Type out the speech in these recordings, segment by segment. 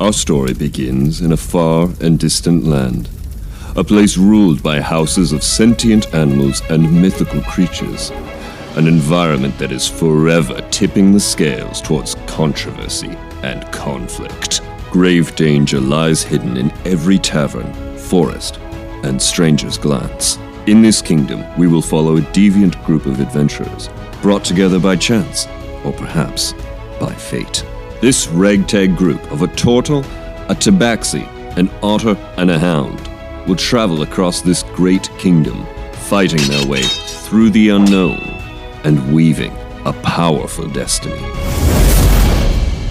Our story begins in a far and distant land, a place ruled by houses of sentient animals and mythical creatures, an environment that is forever tipping the scales towards controversy and conflict. Grave danger lies hidden in every tavern, forest, and stranger's glance. In this kingdom, we will follow a deviant group of adventurers, brought together by chance, or perhaps by fate. This ragtag group of a turtle, a tabaxi, an otter, and a hound will travel across this great kingdom, fighting their way through the unknown and weaving a powerful destiny.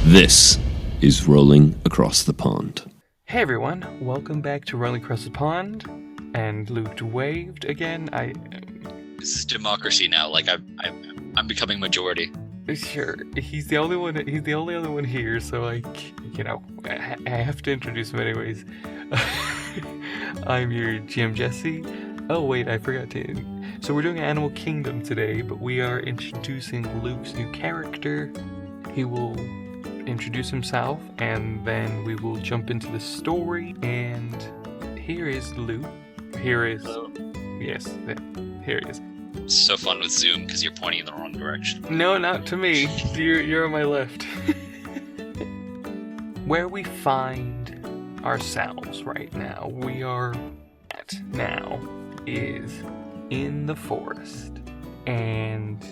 This is Rolling Across the Pond. Hey everyone, welcome back to Rolling Across the Pond. And Luke waved again. This is democracy now. Like I'm becoming majority. Sure, he's the only one. He's the only other one here. So I have to introduce him anyways. I'm your GM Jesse. Oh wait, I forgot to. So we're doing Animal Kingdom today, but we are introducing Luke's new character. He will introduce himself, and then we will jump into the story. And here is Luke. Here is. Hello. Yes, here he is. It's so fun with Zoom because you're pointing in the wrong direction. No, not to me. You're on my left. Where we find ourselves right now, we are at now, is in the forest, and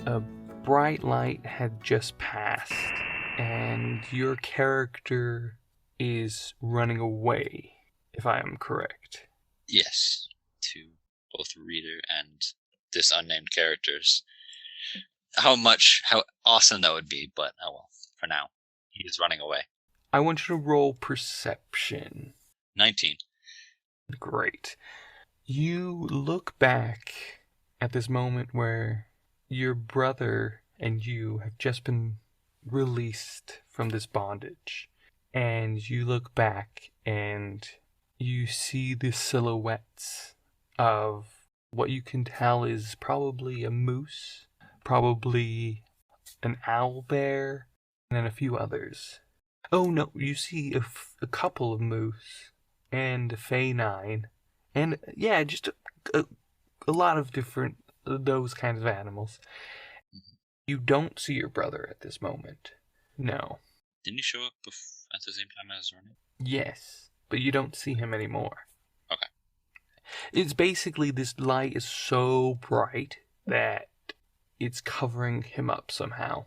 a bright light had just passed, and your character is running away, if I am correct. Yes, to both reader and this unnamed characters. How awesome that would be, but oh well, for now, he is running away. I want you to roll perception. 19. Great. You look back at this moment where your brother and you have just been released from this bondage. And you look back and you see the silhouettes of what you can tell is probably a moose, probably an owl bear, and then a few others. Oh no, you see a couple of moose and a feline, and yeah, just a lot of different those kinds of animals. You don't see your brother at this moment. No. Didn't he show up at the same time as running? Yes, but you don't see him anymore. Okay. It's basically this light is so bright that it's covering him up somehow.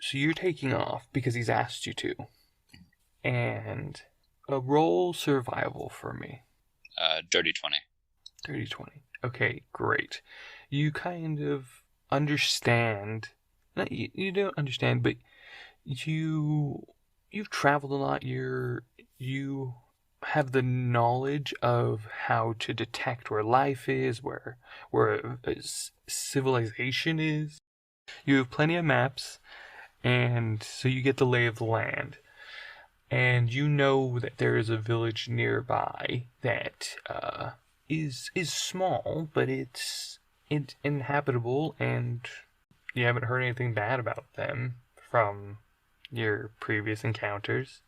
So you're taking off because he's asked you to. And roll survival for me. Dirty 20. Dirty 20. Okay, great. You kind of understand. You don't understand, but you've traveled a lot. You have the knowledge of how to detect where life is, where civilization is. You have plenty of maps, and so you get the lay of the land. And you know that there is a village nearby that is small, but it's inhabitable, and you haven't heard anything bad about them from your previous encounters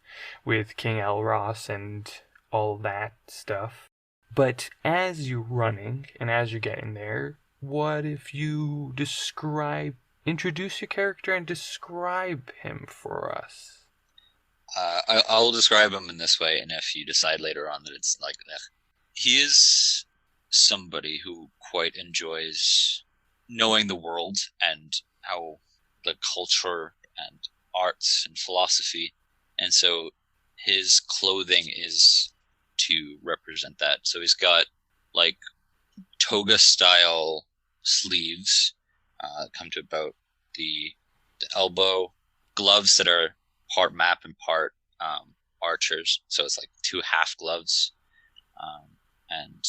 with King Elros and all that stuff. But as you're running and as you're getting there, what if you introduce your character and describe him for us? I'll describe him in this way, and if you decide later on that it's like that, he is somebody who quite enjoys knowing the world and how the culture and arts and philosophy, and so his clothing is to represent that. So he's got like toga style sleeves, come to about the elbow, gloves that are part map and part archers, so it's like two half gloves, and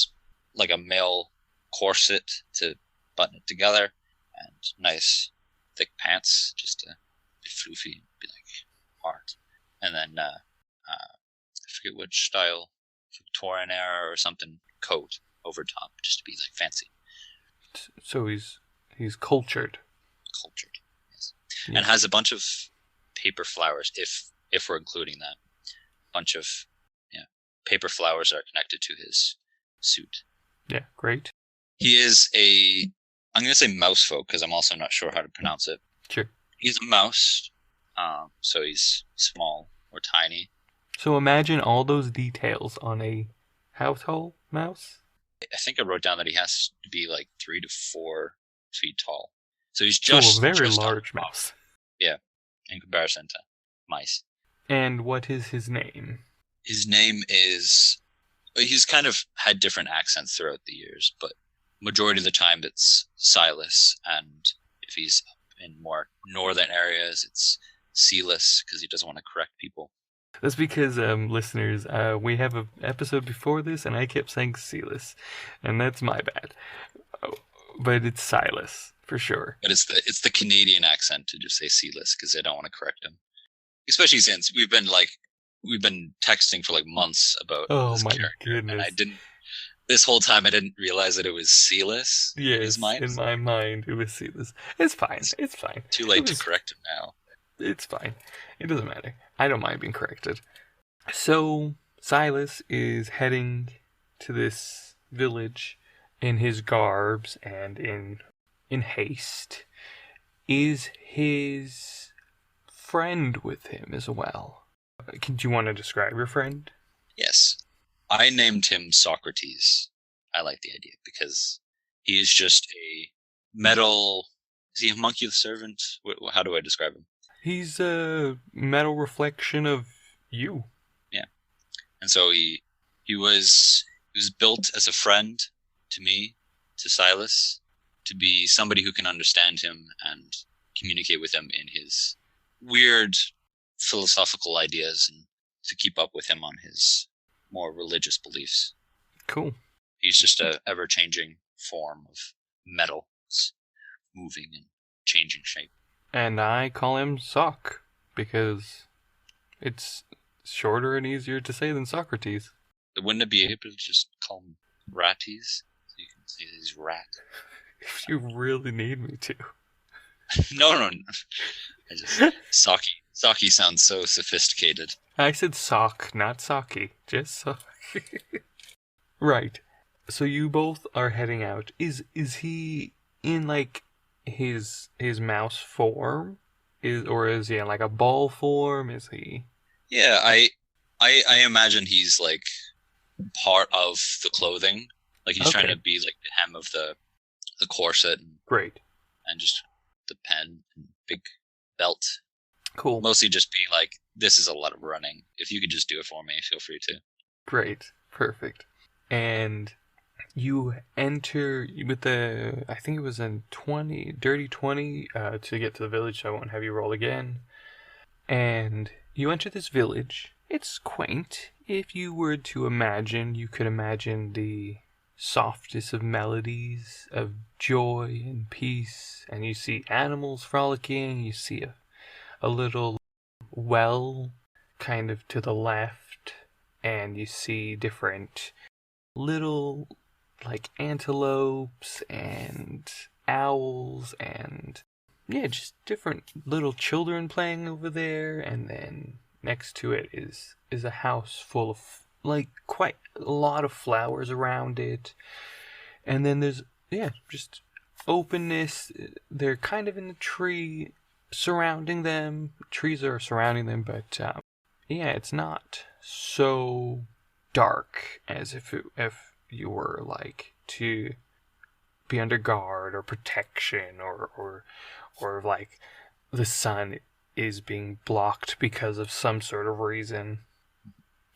like a male corset to button it together, and nice thick pants just to be floofy and be like hard, and then I forget which style, Victorian era or something, coat over top just to be like fancy. So he's cultured, yes. Yeah. And has a bunch of paper flowers if we're including that bunch of paper flowers that are connected to his suit. Yeah, great. He is I'm going to say mouse folk because I'm also not sure how to pronounce it. Sure. He's a mouse, so he's small or tiny. So imagine all those details on a household mouse. I think I wrote down that he has to be like 3 to 4 feet tall. So he's just a very just large mouse. Yeah, in comparison to mice. And what is his name? His name is... He's kind of had different accents throughout the years, but majority of the time it's Silas, and if he's in more northern areas, it's Silas, because he doesn't want to correct people. That's because, listeners, we have an episode before this, and I kept saying Silas, and that's my bad. But it's Silas, for sure. But it's the Canadian accent to just say Silas, because they don't want to correct him. Especially since we've been texting for like months about this character. Goodness. And this whole time I didn't realize that it was Silas. Yes, in my mind it was Silas. It's fine. It's fine. Too late to correct him now. It's fine. It doesn't matter. I don't mind being corrected. So Silas is heading to this village in his garbs and in haste. Is his friend with him as well? Do you want to describe your friend? Yes. I named him Socrates. I like the idea because he is just a metal... Is he a monkey servant? How do I describe him? He's a metal reflection of you. Yeah. And so he was built as a friend to me, to Silas, to be somebody who can understand him and communicate with him in his weird philosophical ideas and to keep up with him on his more religious beliefs. Cool. He's just a ever-changing form of metal. It's moving and changing shape. And I call him Sock because it's shorter and easier to say than Socrates. Wouldn't it be able to just call him Ratties? So you can say he's Rat. If you really need me to. No. I just... Saki sounds so sophisticated. I said sock, not socky. Just sock. Right. So you both are heading out. Is he in like his mouse form? Or is he in like a ball form? Is he? Yeah, I imagine he's like part of the clothing. Like he's trying to be like the hem of the corset. Great. And just the pen and big belt. Cool. Mostly just be like, this is a lot of running. If you could just do it for me, feel free to. Great. Perfect. And you enter with I think it was a dirty 20 to get to the village, so I won't have you roll again. And you enter this village. It's quaint. If you were to imagine, you could imagine the softest of melodies of joy and peace. And you see animals frolicking. You see a little well kind of to the left. And you see different little like antelopes and owls and just different little children playing over there. And then next to it is a house full of like quite a lot of flowers around it. And then there's just openness. They're kind of in the tree surrounding them. Trees are surrounding them, but it's not so dark as if you were like to be under guard or protection or like the sun is being blocked because of some sort of reason.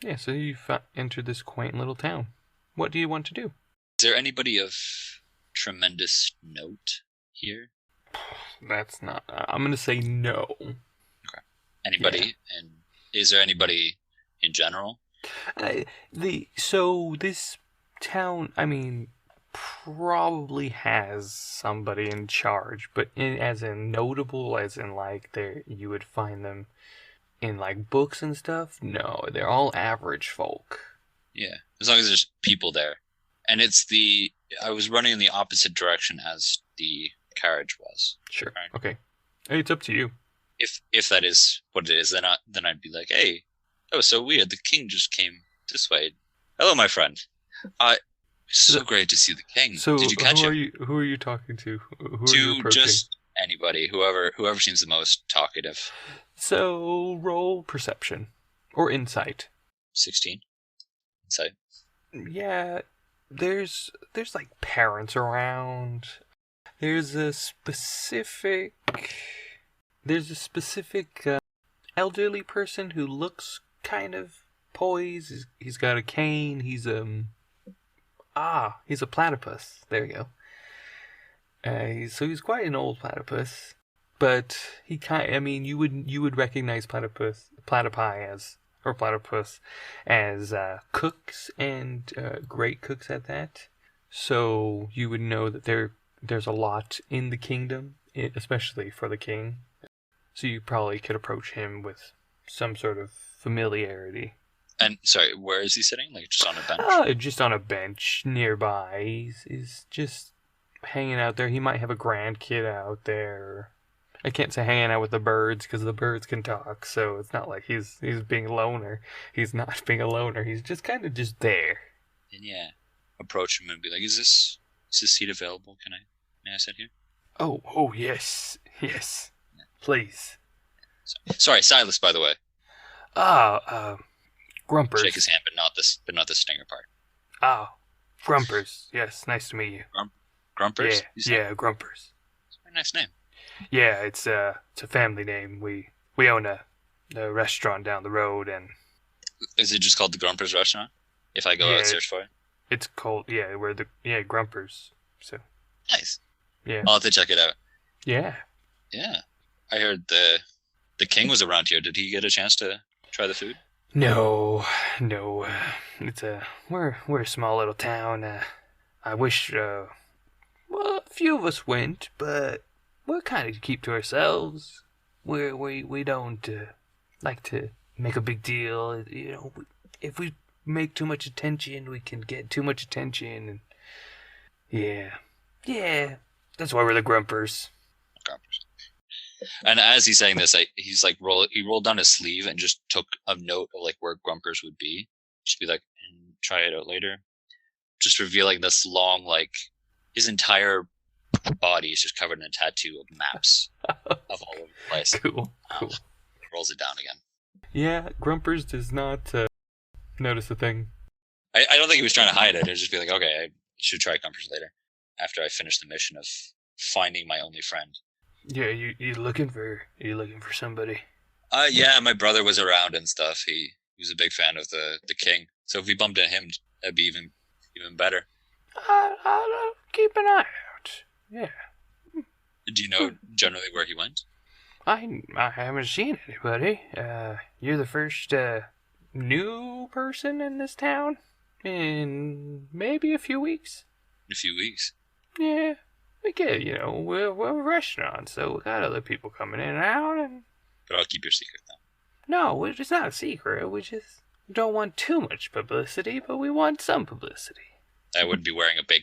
Yeah, so you've entered this quaint little town. What do you want to do? Is there anybody of tremendous note here? That's not... I'm going to say no. Okay. Anybody? Yeah. And is there anybody in general? So this town, I mean, probably has somebody in charge, but as in notable, as in like you would find them in like books and stuff. No, they're all average folk. Yeah, as long as there's people there, and I was running in the opposite direction as the carriage was. Sure. Right? Okay. Hey, it's up to you. If that is what it is, then I'd be like, hey, That was so weird. The king just came this way. Hello, my friend. So great to see the king. So Did you catch him? Who are you talking to? Who are you To approaching? just anybody, whoever seems the most talkative. So roll perception or insight. 16. Insight. Yeah, there's like parents around. There's a specific elderly person who looks kind of poised. He's got a cane. He's a platypus. There you go. So he's quite an old platypus, but you would recognize platypus as cooks and great cooks at that. So you would know that there's a lot in the kingdom, especially for the king. So you probably could approach him with some sort of familiarity. And sorry, where is he sitting? Like just on a bench? Just on a bench nearby. He's just hanging out there. He might have a grandkid out there. I can't say hanging out with the birds because the birds can talk, so it's not like he's being a loner. He's not being a loner. He's just kind of just there. And yeah, approach him and be like, "Is this seat available? May I sit here?" Oh yes, please. Sorry, Silas, by the way. Grumpers. Shake his hand, but not the stinger part. Grumpers. Yes, nice to meet you. Grumpers? Yeah, Grumpers. It's a very nice name. Yeah, it's a family name. We own a restaurant down the road, and is it just called the Grumpers Restaurant? If I go out and search for it, it's called we're the Grumpers. So nice. Yeah, I'll have to check it out. Yeah. I heard the king was around here. Did he get a chance to try the food? No. It's we're a small little town. I wish a few of us went, but we'll kind of keep to ourselves. We don't like to make a big deal. You know, if we make too much attention, we can get too much attention. And yeah, that's why we're the Grumpers. And as he's saying this, he's like he rolled down his sleeve and just took a note of like where Grumpers would be. Just be like, and try it out later. Just revealing this long, like his entire body is just covered in a tattoo of maps of all over the place. Cool. Rolls it down again. Yeah, Grumpers does not notice a thing. I don't think he was trying to hide it. It'd just be like, okay, I should try Grumpers later after I finish the mission of finding my only friend. Yeah, you looking for somebody? Yeah, my brother was around and stuff. He was a big fan of the king. So if we bumped into him, that'd be even better. I'll keep an eye out. Yeah. Do you know generally where he went? I haven't seen anybody. You're the first new person in this town in maybe a few weeks. In a few weeks? Yeah. We get, we're a restaurant, so we got other people coming in and out. But I'll keep your secret then. No, it's not a secret. We just don't want too much publicity, but we want some publicity. I wouldn't be wearing a big,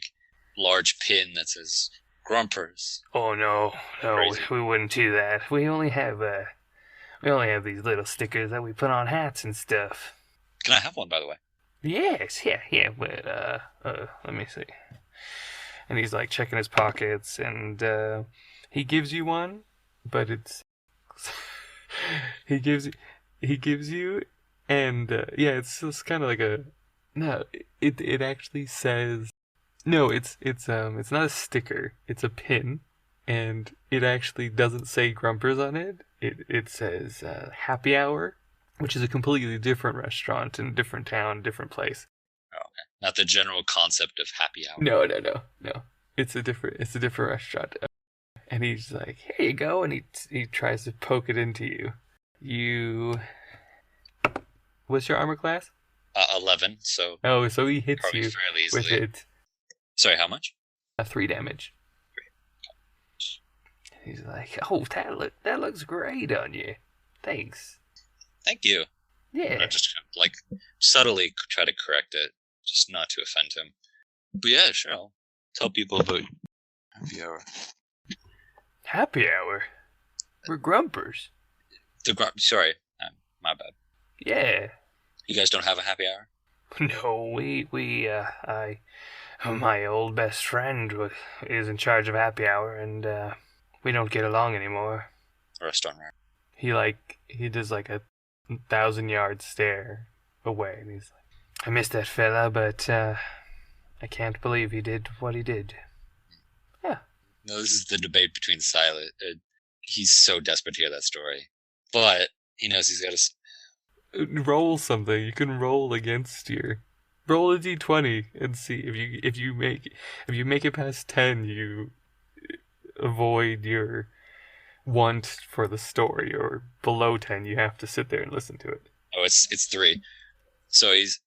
large pin that says Grumpers. Oh no, Crazy. We wouldn't do that. We only have these little stickers that we put on hats and stuff. Can I have one, by the way? Yes, yeah. But let me see. And he's like checking his pockets, and he gives you one, but it's he gives you, and it's just kind of like it actually says it's not a sticker, it's a pin, and it actually doesn't say Grumpers on it. It says Happy Hour, which is a completely different restaurant in a different town, different place. Oh, okay. Not the general concept of happy hour. No. It's a different restaurant. And he's like, here you go, and he tries to poke it into you. What's your armor class? 11, so... Oh, so he hits you fairly easily. with it. Sorry, how much? 3 damage. He's like, oh, that looks great on you. Thanks. Thank you. Yeah. I just like subtly try to correct it, just not to offend him. But yeah, sure, I'll tell people about happy hour. Happy hour? We're Grumpers. Sorry, my bad. Yeah. You guys don't have a happy hour? No, my old best friend is in charge of happy hour, and we don't get along anymore. Or a storm hour? He does like a 1,000-yard stare away, and he's like, I miss that fella, but I can't believe he did what he did. Yeah. No, this is the debate between Silas. He's so desperate to hear that story, but he knows he's got to roll something. You can roll against roll a d20 and see if you make it past 10, you avoid your want for the story, or below 10 you have to sit there and listen to it. Oh, it's 3. So he's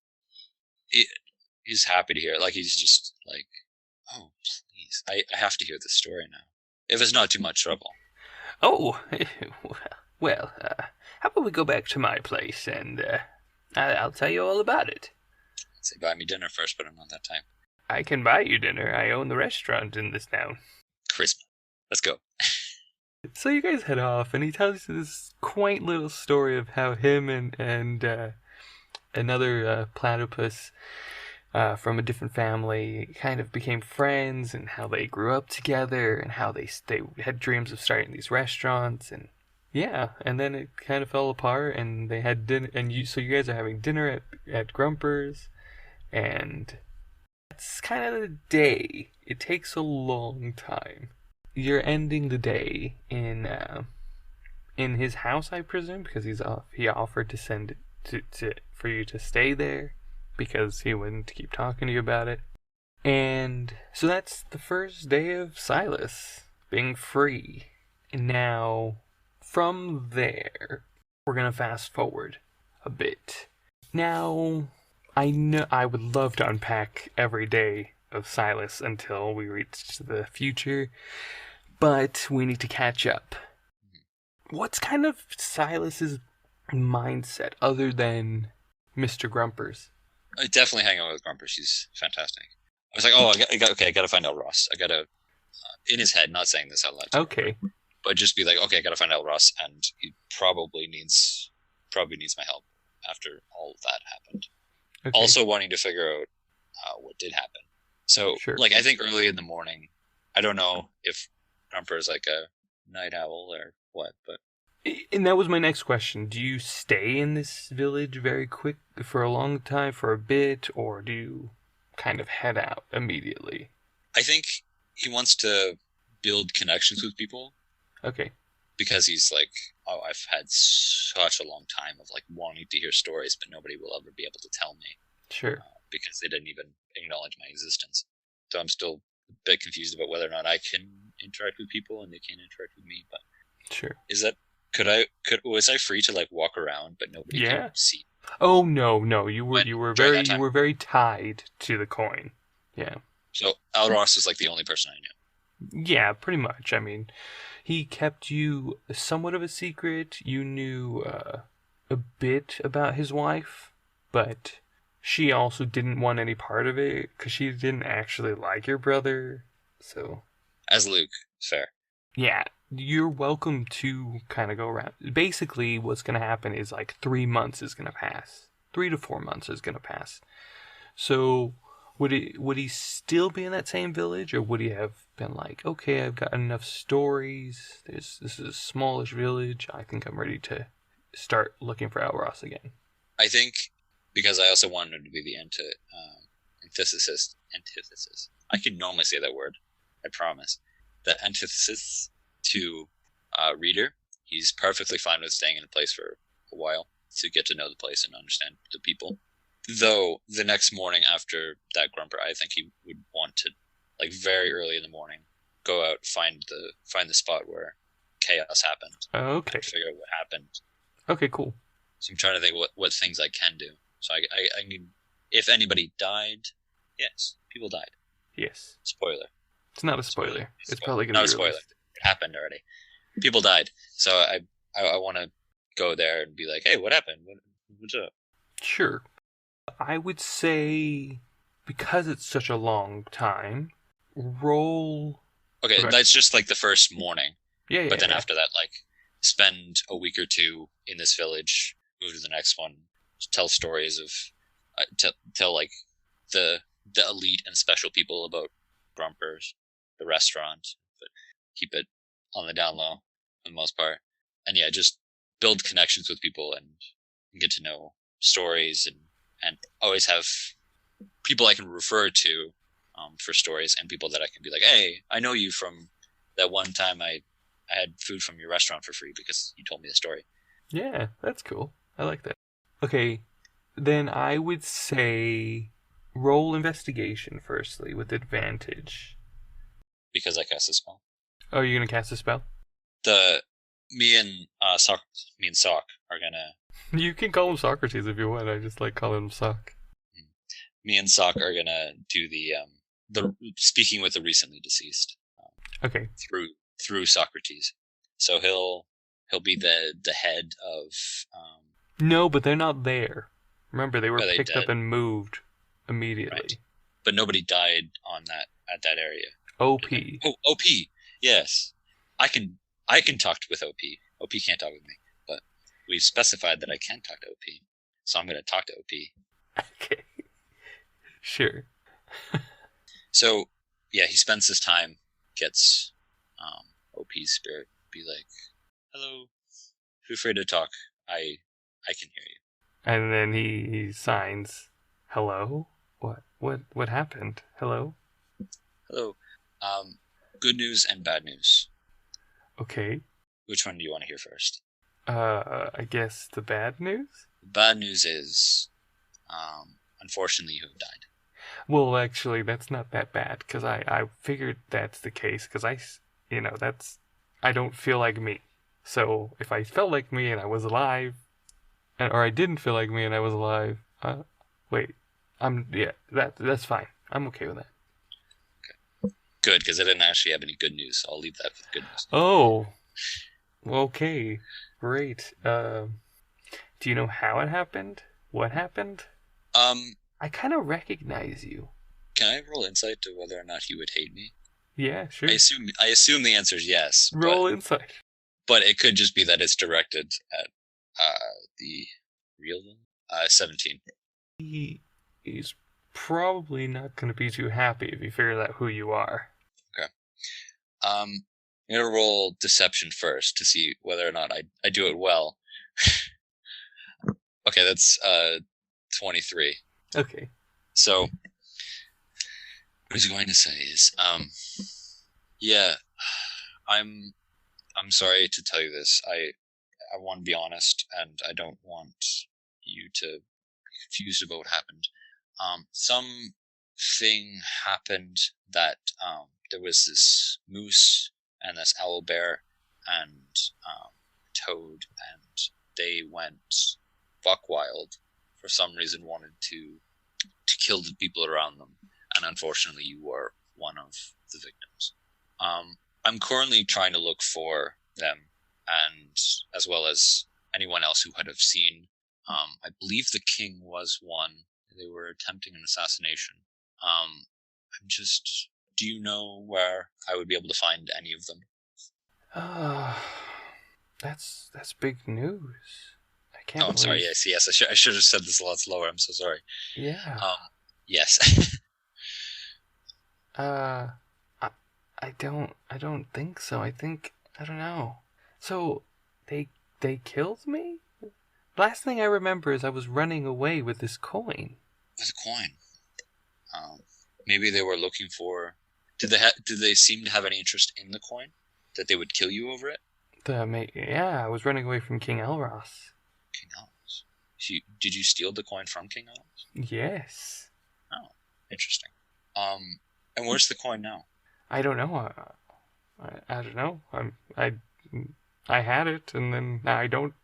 happy to hear it. Like, he's just like, oh, please, I have to hear this story now. If it's not too much trouble. Oh, well, how about we go back to my place, and I'll tell you all about it. I'd say buy me dinner first, but I'm not that type. I can buy you dinner. I own the restaurant in this town. Charisma. Let's go. So you guys head off, and he tells you this quaint little story of how him and another platypus from a different family kind of became friends, and how they grew up together, and how they had dreams of starting these restaurants, and yeah, and then it kind of fell apart, and they had dinner, so you guys are having dinner at Grumper's, and that's kind of the day. It takes a long time. You're ending the day in his house, I presume, because he offered to send it for you to stay there, because he wouldn't keep talking to you about it. And so that's the first day of Silas being free. And now, from there, we're going to fast forward a bit. Now, I know I would love to unpack every day of Silas until we reach the future, but we need to catch up. What's kind of Silas's mindset other than Mr. Grumpers? I definitely hang out with Grumper. She's fantastic. I was like, oh, I got to find out Ross. I got to, in his head, not saying this out loud. Okay. Grumper, but just be like, okay, I got to find out Ross, and he probably needs my help after all of that happened. Okay. Also wanting to figure out what did happen. So, sure. Like, I think early in the morning, I don't know if Grumper is like a night owl or what, but... And that was my next question. Do you stay in this village very quick for a long time, for a bit, or do you kind of head out immediately? I think he wants to build connections with people. Okay. Because he's like, oh, I've had such a long time of like wanting to hear stories, but nobody will ever be able to tell me. Sure. Because they didn't even acknowledge my existence. So I'm still a bit confused about whether or not I can interact with people and they can't interact with me. But sure. Is that was I free to like walk around but nobody could see? Oh no, you were very tied to the coin. Yeah. So Alros is like the only person I knew. Yeah, pretty much. I mean, he kept you somewhat of a secret. You knew a bit about his wife, but she also didn't want any part of it because she didn't actually like your brother. So, as Luke, fair. Yeah, you're welcome to kind of go around. Basically, what's going to happen is like 3 months is going to pass. 3 to 4 months is going to pass. So, would he still be in that same village, or would he have been like, okay, I've got enough stories. This is a smallish village. I think I'm ready to start looking for Elros again. I think because I also wanted to be the antithesis. I can normally say that word. I promise. The antithesis to Reader. He's perfectly fine with staying in a place for a while to get to know the place and understand the people. Though the next morning after that Grumper, I think he would want to, like very early in the morning, go out, find the spot where chaos happened. Okay. And figure out what happened. Okay, cool. So I'm trying to think what things I can do. So I need, if anybody died, yes, people died. Yes. Spoiler. It's not a spoiler. It's probably going to be not a spoiler. It happened already. People died. So I want to go there and be like, hey, what happened? What's up? Sure. I would say, because it's such a long time, roll... Okay, that's just like the first morning. Yeah. But then after that, like, spend a week or two in this village move to the next one. Tell stories of tell like the elite and special people about Grumpers, the restaurant, but keep it on the down low for the most part. And yeah, just build connections with people and get to know stories and always have people I can refer to for stories and people that I can be like, hey, I know you from that one time I had food from your restaurant for free because you told me the story. Yeah, that's cool. I like that. Okay, then I would say roll investigation firstly with advantage. Because I cast a spell. Oh, you're gonna cast a spell? Me and Sock are gonna. You can call him Socrates if you want. I just like calling him Sock. Me and Sock are gonna do the speaking with the recently deceased. Okay. Through Socrates, so he'll be the head of. No, but they're not there. Remember, they were Are they picked dead? up and moved immediately. Right. But nobody died at that area. OP. Oh, OP. Yes, I can talk with OP. OP can't talk with me, but we've specified that I can talk to OP, so I'm going to talk to OP. Okay. Sure. So yeah, he spends his time, gets OP's spirit, be like, "Hello, feel free to talk. I can hear you." And then he signs, "Hello? What happened? Hello?" Hello. Good news and bad news. Okay. Which one do you want to hear first? I guess the bad news? The bad news is, unfortunately, you have died. Well, actually, that's not that bad, because I figured that's the case, because I don't feel like me. So, if I felt like me and I was alive, or I didn't feel like me and I was alive, that's fine. I'm okay with that. Okay. Good, because I didn't actually have any good news. I'll leave that with good news. Oh, okay, great. Do you know how it happened? What happened? I kind of recognize you. Can I roll insight to whether or not he would hate me? Yeah, sure. I assume the answer is yes. Roll insight. But it could just be that it's directed at the real one. 17. He's probably not going to be too happy if he figures out who you are. Okay. I'm gonna roll deception first to see whether or not I do it well. Okay, that's 23. Okay. So what he's going to say is, yeah, I'm sorry to tell you this. I want to be honest, and I don't want you to be confused about what happened. Something happened that there was this moose and this owl bear and toad, and they went buck wild. For some reason, wanted to kill the people around them, and unfortunately, you were one of the victims. I'm currently trying to look for them, and as well as anyone else who had have seen. I believe the king was one. They were attempting an assassination. Do you know where I would be able to find any of them? That's big news. I can't. Oh, I'm sorry. Yes. I should have said this a lot slower. I'm so sorry. Yeah. Yes. I don't think so. I don't know. So they killed me? Last thing I remember is I was running away with this coin. With a coin. Maybe they were looking for. Did they seem to have any interest in the coin? That they would kill you over it? Yeah, I was running away from King Elros. King Elros. Did you steal the coin from King Elros? Yes. Oh, interesting. And where's the coin now? I don't know. I don't know. I had it, and then I don't.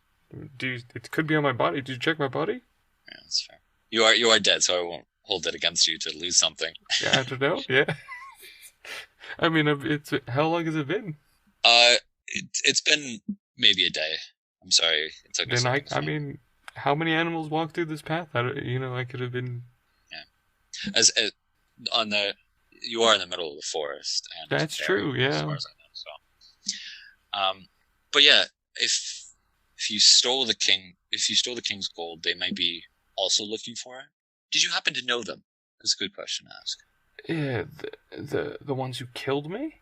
It could be on my body. Did you check my body? Yeah, that's fair. You are dead, so I won't hold it against you to lose something. Yeah, I don't know. Yeah. I mean, how long has it been? It's been maybe a day. I'm sorry. It took me so long. I mean, how many animals walk through this path? I could have been. Yeah. You are in the middle of the forest, and that's true. Yeah. As far as I know, so. But yeah, if if you stole the king's gold, they might be also looking for it. Did you happen to know them? That's a good question to ask. Yeah, the ones who killed me?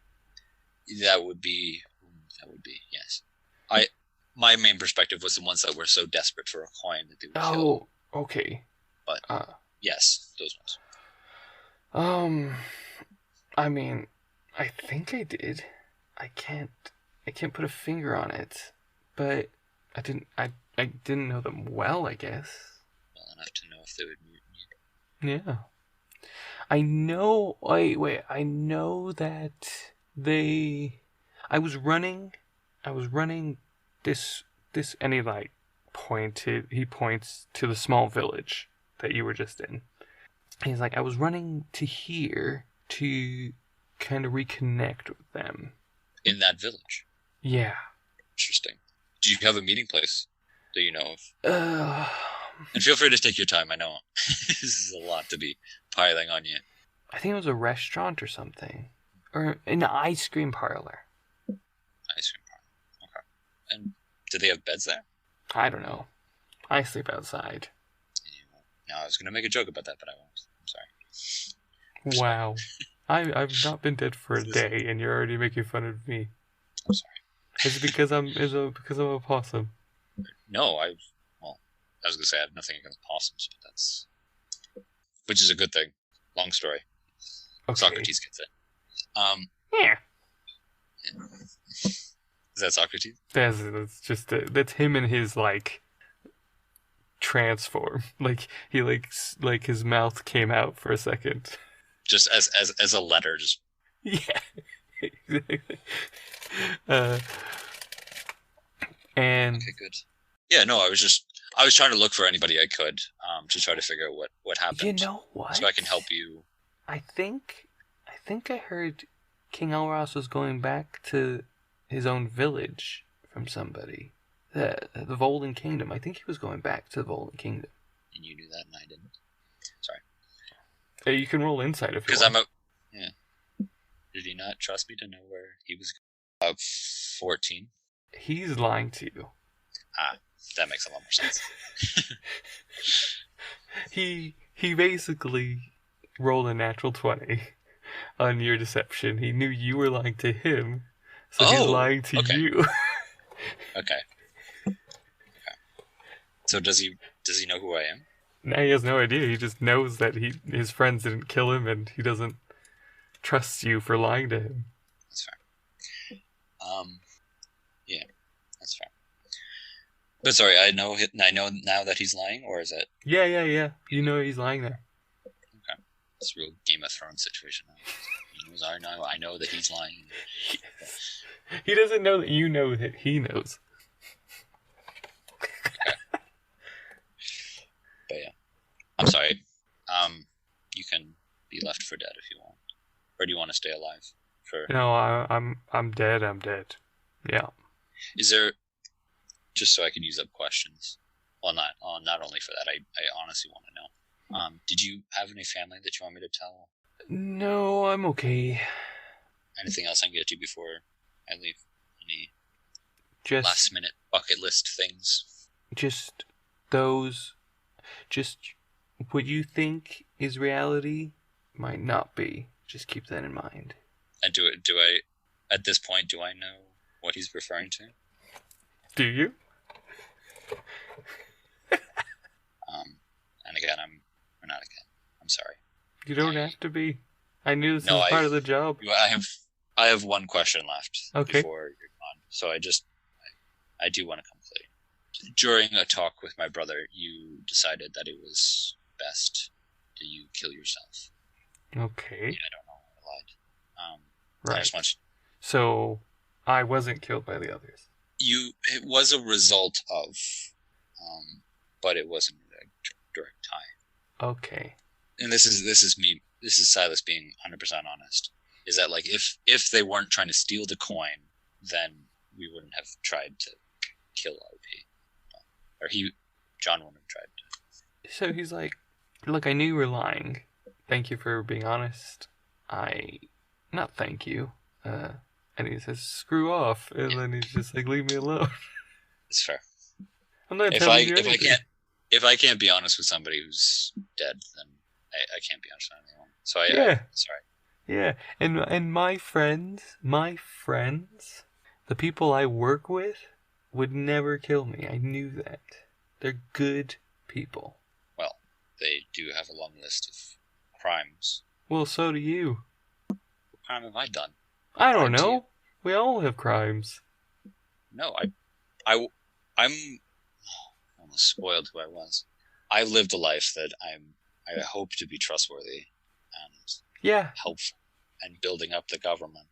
That would be yes. My main perspective was the ones that were so desperate for a coin that they would kill. Oh, okay. But yes, those ones. I mean, I think I did. I can't put a finger on it, but I didn't know them well, I guess. Well enough to know if they would mutiny. Yeah. I know. Wait. I know that they. I was running. This, and he like pointed. He points to the small village that you were just in. And he's like, I was running to here to kind of reconnect with them. In that village. Yeah. Interesting. Do you have a meeting place that you know of? And feel free to take your time. I know this is a lot to be piling on you. I think it was a restaurant or something, or an ice cream parlor. Ice cream parlor. Okay. And do they have beds there? I don't know. I sleep outside. No, I was going to make a joke about that, but I won't. I'm sorry. Wow. I've not been dead for a day, and you're already making fun of me. I'm sorry. Is it because I'm a possum? No, I was going to say I have nothing against possums, but which is a good thing. Long story. Okay. Socrates gets it. Yeah. Is that Socrates? That's just that's him and his like transform. Like he like his mouth came out for a second. Just as a letter, just yeah. Exactly. And okay, good. Yeah, no, I was trying to look for anybody I could to try to figure out what happened. You know what? So I can help you. I think I heard King Elros was going back to his own village from somebody. The Volan Kingdom. I think he was going back to the Volan Kingdom. And you knew that and I didn't. Sorry. Hey, you can roll insight if you want. Because yeah. Did he not trust me to know where he was? 14. He's lying to you. That makes a lot more sense. He basically rolled a natural 20 on your deception. He knew you were lying to him, so he's lying to you. Okay. So does he know who I am? No, he has no idea. He just knows that his friends didn't kill him, and he doesn't trust you for lying to him. That's fair. Yeah, that's fair. But sorry, I know now that he's lying, or is it? Yeah. You know he's lying there. Okay, it's a real Game of Thrones situation. He knows I know that he's lying. Yes. He doesn't know that you know that he knows. Okay. But yeah, I'm sorry. You can be left for dead if you want, or do you want to stay alive? No, I'm dead. I'm dead. Yeah. Is there, just so I can use up questions? Well, not only for that. I honestly want to know. Did you have any family that you want me to tell? No, I'm okay. Anything else I can get you before I leave? Any just last minute bucket list things? Just those. Just what you think is reality might not be. Just keep that in mind. And do I at this point do I know what he's referring to? Do you? And again, I'm sorry. You don't have to be. I knew this was part of the job. I have one question left before you're gone. So I do want to come clean. During a talk with my brother, you decided that it was best that you kill yourself. Okay. Yeah, I don't know. I lied. Right. I just want you... So I wasn't killed by the others. It was a result of, but it wasn't a direct tie. Okay. And this is me. This is Silas being 100% honest. Is that like if they weren't trying to steal the coin, then we wouldn't have tried to kill OP, or John wouldn't have tried to. So he's like, "Look, I knew you were lying. Thank you for being honest. Not thank you." And he says, "Screw off," and then he's just like, "Leave me alone." It's fair. I'm not If telling you if anything. if I can't be honest with somebody who's dead, then I can't be honest with anyone. So Yeah. sorry. Yeah, and my friends, the people I work with, would never kill me. I knew that. They're good people. Well, they do have a long list of crimes. Well, so do you. What crime have I done? I don't Crime to you? know. We all have crimes. No, I'm almost spoiled who I was. I lived a life that I hope to be trustworthy and Yeah, helpful and building up the government.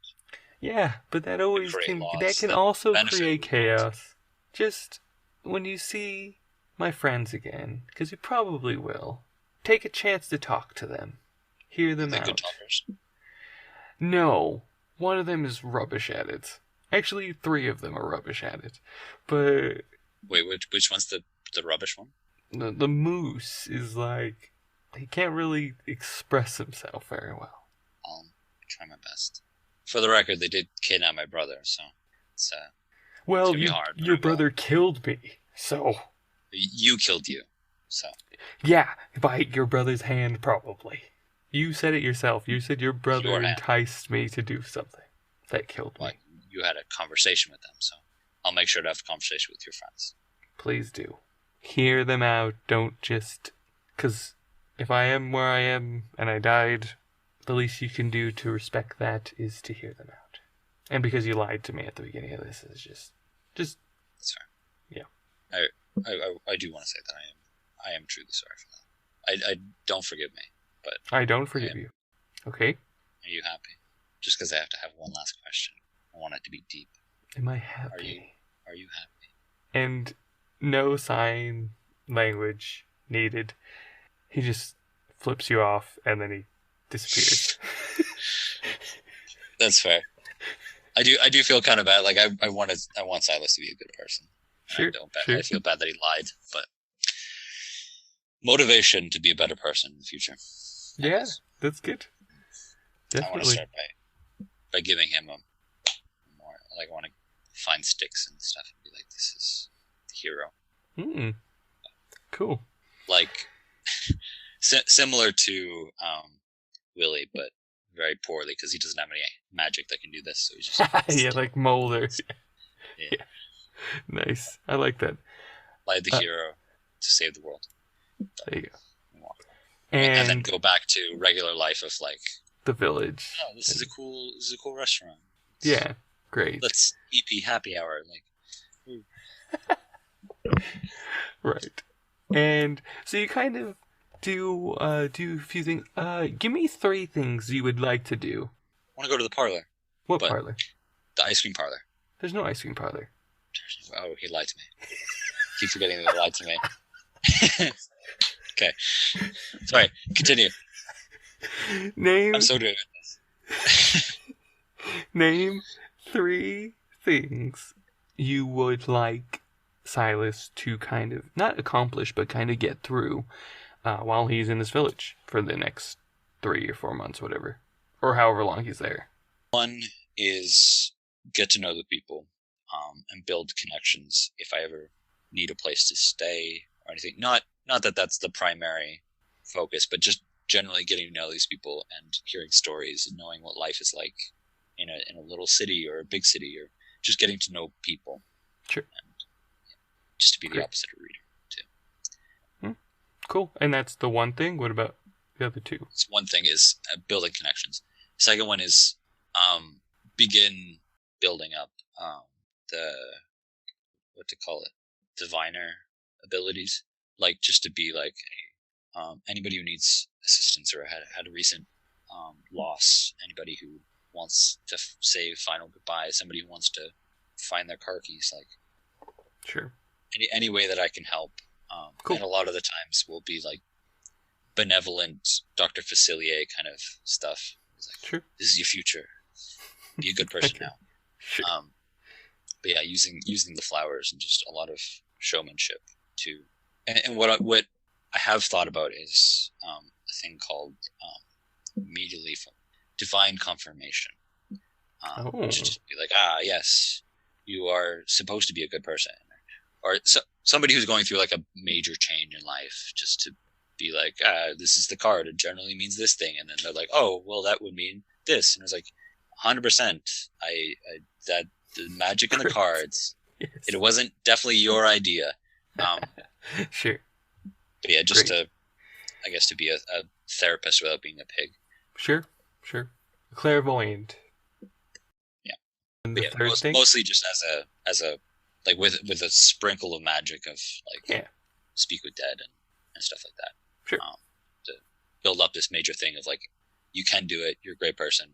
yeah, but that always create laws that can that also benefit create the world. chaos. Just when you see my friends again, because you probably will, take a chance to talk to them. Hear them They're out. good talkers. No, one of them is rubbish at it. Actually, 3 of them are rubbish at it. But Wait, which one's the rubbish one? the moose is like, he can't really express himself very well. I'll try my best. For the record, they did kidnap my brother, so it's Well, gonna be hard, but I your will. brother killed me, so You killed you, so yeah, by your brother's hand, probably. You said it yourself. You said your brother Your hand. enticed me to do something that killed me. well, you had a conversation with them, so I'll make sure to have a conversation with your friends. Please do. Hear them out. Don't just... Because if I am where I am and I died, the least you can do to respect that is to hear them out. And because you lied to me at the beginning of this, is just... Sorry. Yeah. I do want to say that I am truly sorry for that. I don't forgive me, but I don't forgive you. Okay? are you happy? Just because I have to have one last question. I want it to be deep. Am I happy? Are you happy? And no sign language needed. He just flips you off and then he disappears. That's fair. I do feel kind of bad. Like I want Silas to be a good person. Sure, I feel bad that he lied, but motivation to be a better person in the future. Yeah, that's good. I want to Definitely. start by giving him a more. Like I want to find sticks and stuff and be like, this is the hero. Cool. Like similar to Willie, but very poorly because he doesn't have any magic that can do this. So he's just Yeah, like Mulder. Yeah. Nice. I like that. Like the hero to save the world. There you go. And then And go back to regular life of like, the village. oh, this is a cool restaurant. Yeah, great. Let's EP happy hour. Right. And so you kind of do a few things. Give me 3 things you would like to do. I want to go to the parlor. What But- parlor? The ice cream parlor. There's no ice cream parlor. Oh, he lied to me. Keep forgetting that he lied to me. Okay. Sorry, continue. Name I'm so good at this. Name 3 things you would like Silas to kind of, not accomplish, but kind of get through while he's in this village for the next 3 or 4 months, whatever. Or however long he's there. One is get to know the people and build connections if I ever need a place to stay or anything. Not that that's the primary focus, but just generally getting to know these people and hearing stories and knowing what life is like in a little city or a big city, or just getting to know people. Sure. And just to be Great. the opposite of reader too. Cool. And that's the one thing? What about the other 2? So one thing is building connections. Second one is begin building up the what to call it, diviner abilities. Like just to be like anybody who needs assistance or had a recent loss, anybody who wants to say final goodbye, somebody who wants to find their car keys, like Sure. any way that I can help. Cool. And a lot of the times will be like benevolent Dr. Facilier kind of stuff. It's like, Sure. this is your future. Be a good person Okay. now. Sure. But yeah, using the flowers and just a lot of showmanship to, and what I have thought about is a thing called immediately divine confirmation. Which is just be like, yes, you are supposed to be a good person, or somebody who's going through like a major change in life, just to be like, this is the card. It generally means this thing, and then they're like, oh, well, that would mean this, and it's like, 100%. That the magic in the cards. Yes. It wasn't definitely your idea. Sure. But yeah, just Great. I guess to be a therapist without being a pig. Sure. Clairvoyant. Yeah. And the yeah, third thing? mostly just as a like with a sprinkle of magic of like speak with dead and stuff like that. Sure. To build up this major thing of like, you can do it. You're a great person.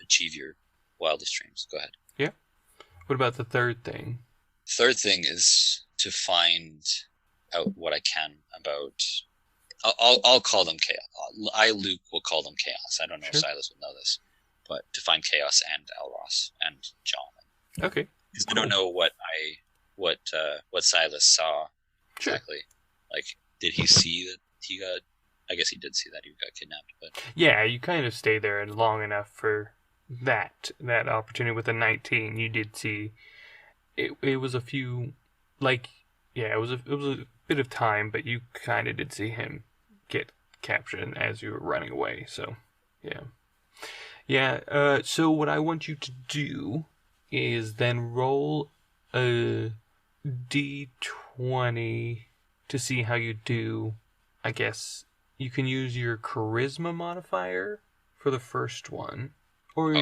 Achieve your wildest dreams. Go ahead. Yeah. What about the third thing? Third thing is to find out what I can about. I'll call them chaos. Luke, will call them chaos. I don't know if Silas will know this, but to find chaos and Elros and John. Okay. Because I don't know what Silas saw exactly. Like, did he see that he got? I guess he did see that he got kidnapped. But yeah, you kind of stay there long enough for that opportunity with the 19. You did see it was a few, like, yeah, it was a bit of time, but you kind of did see him get captured as you were running away. So yeah. So what I want you to do is then roll a d20 to see how you do. I guess you can use your charisma modifier for the first one. Or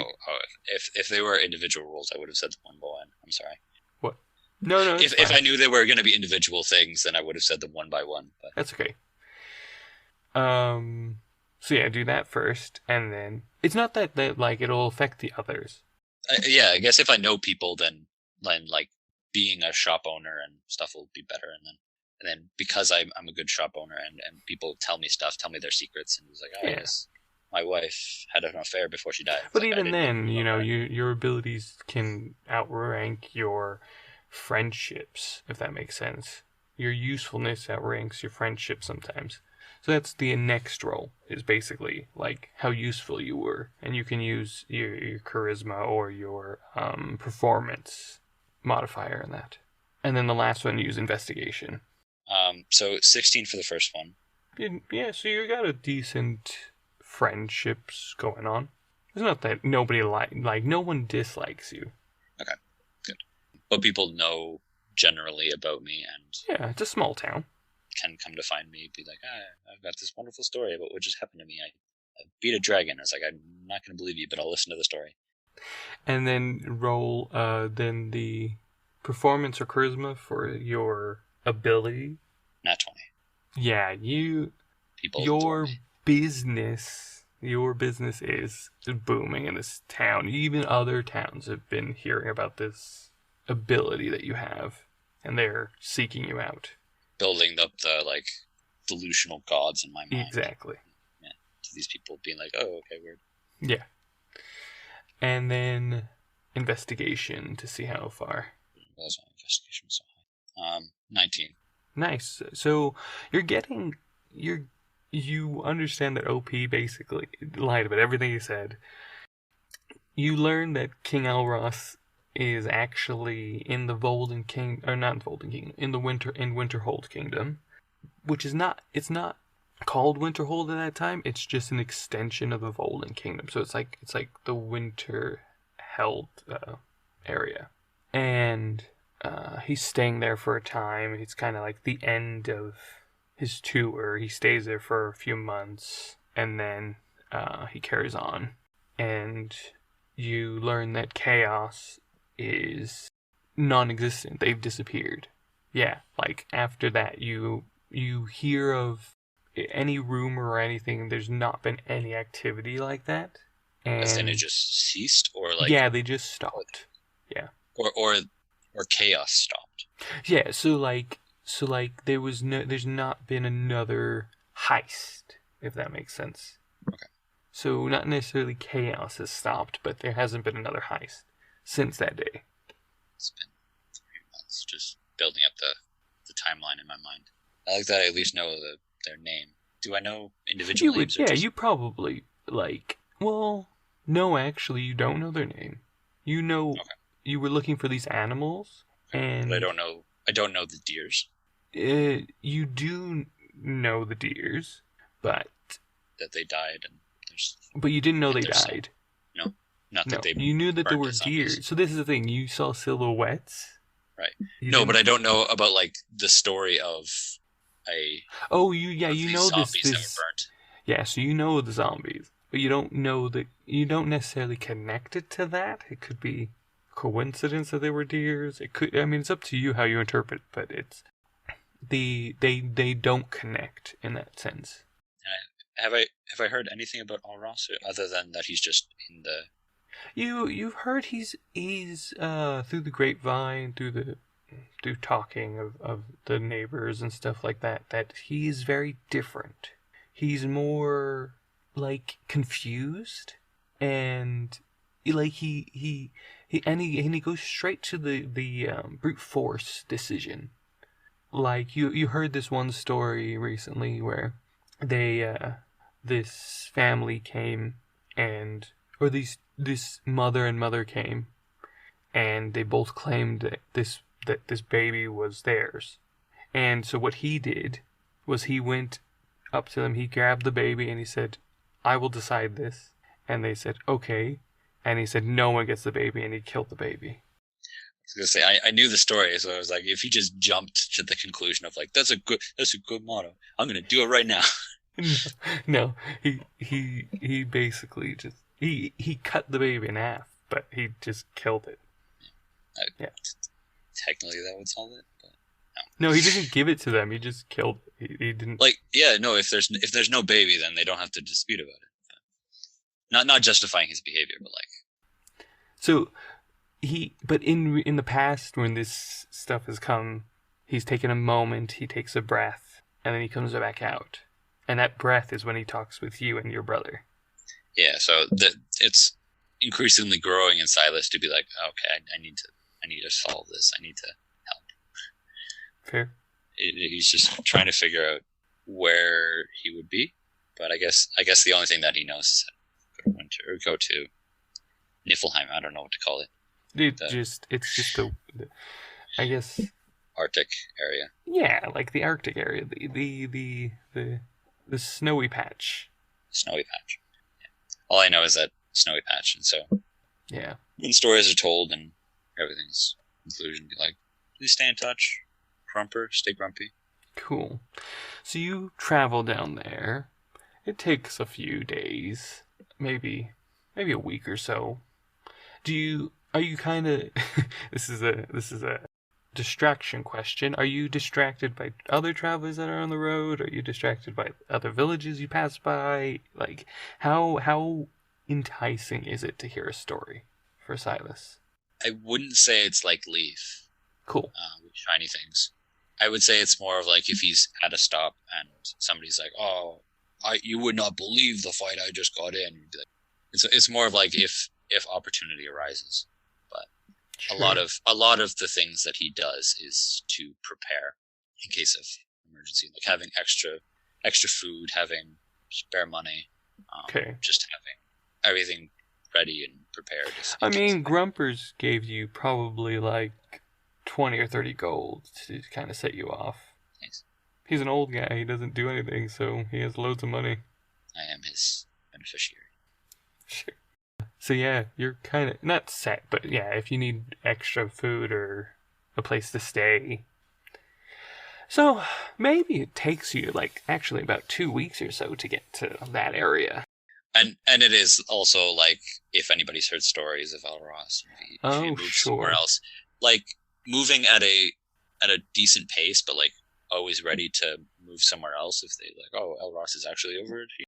if they were individual rolls, I would have said the one by one. I'm sorry. What? No. If I knew they were going to be individual things, then I would have said them one by one. But that's okay. So yeah, do that first, and then it's not that like it'll affect the others. I guess if I know people, then like being a shop owner and stuff will be better, and then because I'm a good shop owner and people tell me stuff, tell me their secrets, and it's like, yes, my wife had an affair before she died. But like, even then, your abilities can outrank your friendships, if that makes sense. Your usefulness outranks your friendship sometimes. So that's the next roll, is basically like how useful you were. And you can use your charisma or your performance modifier in that. And then the last one, use investigation. So 16 for the first one. Yeah, so you got a decent friendships going on. It's not that nobody like no one dislikes you. Okay, good. But people know generally about me, and yeah, it's a small town. Can come to find me, be like, I've got this wonderful story about what just happened to me. I beat a dragon. I was like, I'm not going to believe you, but I'll listen to the story. And then roll then the performance or charisma for your ability. Nat 20. Yeah, your business is booming in this town. Even other towns have been hearing about this ability that you have, and they're seeking you out. Building up the like delusional gods in my mind. Exactly. Yeah, to these people being like, oh, okay, weird. Yeah. And then investigation to see how far. That's my investigation was so high. 19. Nice. So you understand that OP basically lied about everything he said. You learn that King Elros is actually in the Volden King, or not in Volden Kingdom, in Winterhold Kingdom, which is not, it's not called Winterhold at that time. It's just an extension of the Volden Kingdom. So it's like the Winterheld area, and he's staying there for a time. It's kind of like the end of his tour. He stays there for a few months, and then he carries on. And you learn that Chaos is non-existent. They've disappeared. Yeah, like after that, you hear of any rumor or anything. There's not been any activity like that. And as in it just ceased, or like yeah, they just stopped. Yeah, or chaos stopped. Yeah, so like there's not been another heist, if that makes sense. Okay. So not necessarily chaos has stopped, but there hasn't been another heist since that day. It's been 3 months just building up the timeline in my mind. I like that I at least know their name. Do I know individual names? Yeah, you probably, like, well, no, actually, you don't know their name. You know, okay. You were looking for these animals, and... But I don't know I don't know the deers. You do know the deers, but That they died and there's. you didn't know And they there's died. No, not No, that they. you knew that there burnt were as zombies. deers. So this is the thing. You saw silhouettes. Right. You No, but didn't- I don't know about like the story of Oh, of you these know zombies that this. were burnt. Yeah, so you know the zombies, but you don't know that. You don't necessarily connect it to that. It could be coincidence that they were deers. It could. I mean, it's up to you how you interpret it, but it's they don't connect in that sense. Have I heard anything about Alros other than that he's just in the. You've heard he's through the grapevine, through talking of the neighbors and stuff like that he's very different. He's more like confused, and like he goes straight to the brute force decision. Like you heard this one story recently where they this family came and or this mother and mother came, and they both claimed that this baby was theirs. And so what he did was he went up to them, he grabbed the baby, and he said, "I will decide this." And they said, "Okay." And he said, "No one gets the baby," and he killed the baby. I was gonna say I knew the story, so I was like, if he just jumped to the conclusion of like that's a good motto, I'm gonna do it right now. No, he basically just he cut the baby in half, but he just killed it. Yeah. Technically, that would solve it. But no, he didn't give it to them. He just killed it. He didn't. Like, yeah, no. If there's no baby, then they don't have to dispute about it. But not justifying his behavior, but like. So, but in the past, when this stuff has come, he's taken a moment. He takes a breath, and then he comes back out, and that breath is when he talks with you and your brother. Yeah, so it's increasingly growing in Silas to be like, okay, I need to solve this. I need to help. Fair. He's just trying to figure out where he would be, but I guess the only thing that he knows is go to Niflheim. I don't know what to call it. It's just the I guess Arctic area. Yeah, like the Arctic area, the snowy patch. Snowy patch. Yeah. All I know is that snowy patch, and so yeah, when stories are told and everything's conclusion, be like, please stay in touch. Grumper, stay grumpy. Cool. So you travel down there. It takes a few days, maybe a week or so. Are you kind of this is a distraction question. Are you distracted by other travelers that are on the road? Are you distracted by other villages you pass by? Like how enticing is it to hear a story for Silas? I wouldn't say it's like Leaf. Cool. With shiny things. I would say it's more of like if he's at a stop and somebody's like, "Oh, you would not believe the fight I just got in." You'd be like, it's more of like if opportunity arises. But sure. a lot of the things that he does is to prepare in case of emergency, like having extra food, having spare money, okay, just having everything ready and prepared. I mean, Grumpers gave you probably like 20 or 30 gold to kind of set you off. Thanks. He's an old guy. He doesn't do anything, so he has loads of money. I am his beneficiary. Sure. So yeah, you're kind of not set, but yeah, if you need extra food or a place to stay. So maybe it takes you like actually about 2 weeks or so to get to that area. And it is also like if anybody's heard stories of Elros, if he moves somewhere else, like moving at a decent pace, but like always ready to move somewhere else if they like, oh, Elros is actually over here.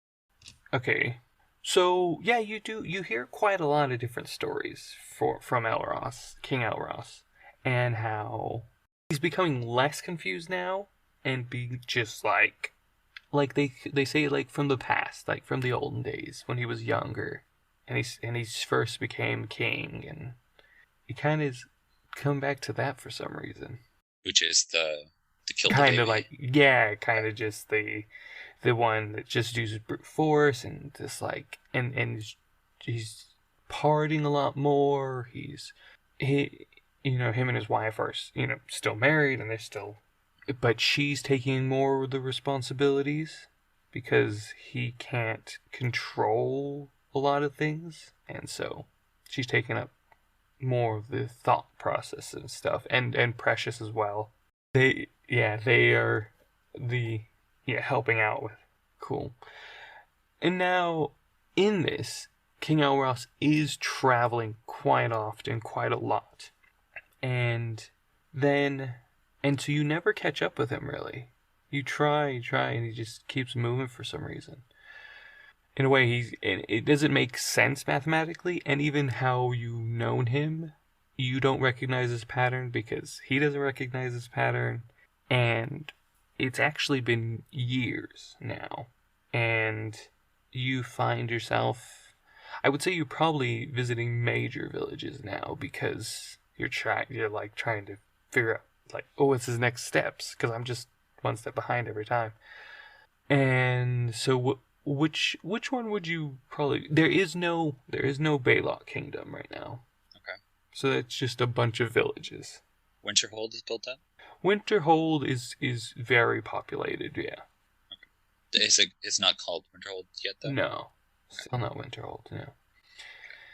Okay. So yeah, you hear quite a lot of different stories from Elros, King Elros, and how he's becoming less confused now and be just like they say like from the past, like from the olden days when he was younger and he first became king, and he kind of come back to that for some reason. Which is the kill the kind of baby. like, yeah, kind of just the one that just uses brute force and just like and he's partying a lot more. He him and his wife are, still married, and they're still, but she's taking more of the responsibilities because he can't control a lot of things, and so she's taking up more of the thought process and stuff, and Precious as well. They are helping out with. Cool. And now, in this, King Elros is traveling quite often, quite a lot. And so you never catch up with him, really. You try, and he just keeps moving for some reason. In a way, it doesn't make sense mathematically, and even how you've known him, you don't recognize his pattern because he doesn't recognize his pattern. And it's actually been years now. And you find yourself, I would say you're probably visiting major villages now because you're trying to figure out, what's his next steps? Because I'm just one step behind every time. And so which one would you probably... There is no Baylock Kingdom right now. Okay. So that's just a bunch of villages. Winterhold is built up? Winterhold is very populated, yeah. Okay. It's not called Winterhold yet, though? No. Okay. Still not Winterhold, no.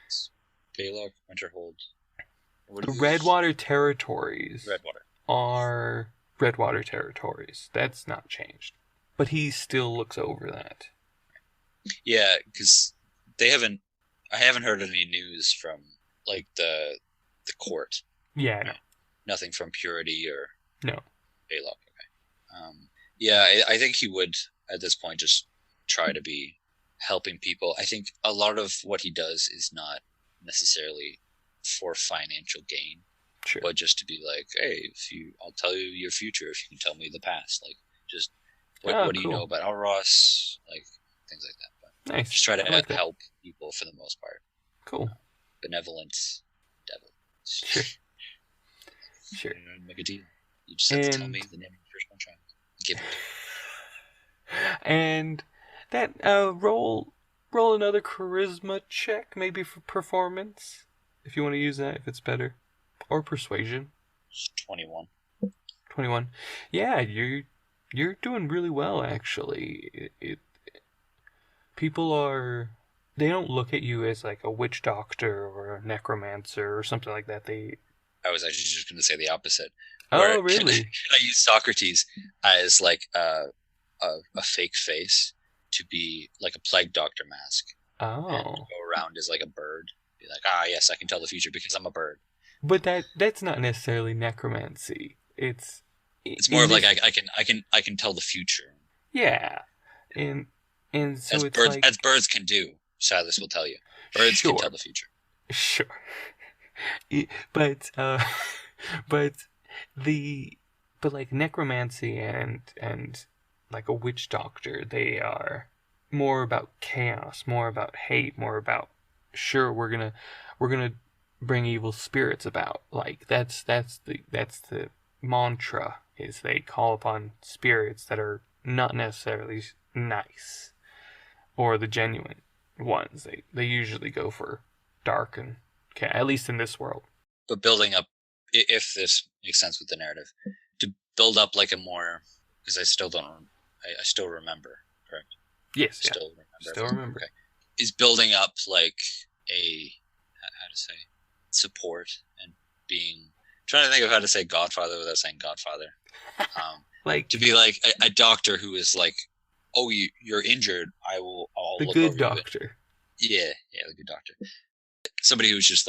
It's Baylock, Winterhold. The Redwater Territories Redwater. are Redwater Territories. That's not changed. But he still looks over that. Yeah, because I haven't heard any news from, the court. Yeah, no. Nothing from Purity or No. Baylock, okay. I think he would, at this point, just try to be helping people. I think a lot of what he does is not necessarily for financial gain, Sure. but just to be like, hey, I'll tell you your future if you can tell me the past. Just what do you know about Elros? Things like that. But Nice. just try to like help people for the most part. Cool. Benevolent devil. Sure. Sure. Make a deal. You just have to tell me the name of your firstborn child. Give it. And that roll another charisma check, maybe for performance, if you want to use that, if it's better, or persuasion. 21. 21. Yeah, you're doing really well, actually. People they don't look at you as like a witch doctor or a necromancer or something like that. I was actually just going to say the opposite. Oh, really? Can I use Socrates as a fake face to be like a plague doctor mask? Oh. And go around as like a bird. Be like, yes, I can tell the future because I'm a bird. But that's not necessarily necromancy. It's more of I can tell the future. Yeah. And so as it's birds as birds can do, Silas will tell you. Birds can tell the future. Sure. But necromancy and like a witch doctor, they are more about chaos, more about hate, more about we're gonna bring evil spirits about. That's the mantra, is they call upon spirits that are not necessarily nice or the genuine ones. They usually go for dark and at least in this world. But building up, if this makes sense with the narrative, to build up a more, because I still remember, correct? Yes, yeah. Still remember. Okay. Is building up a, how to say, support and trying to think of how to say Godfather without saying Godfather. To be a doctor who is oh, you're injured, I'll the look good over doctor. You. Yeah, the good doctor. Somebody who's just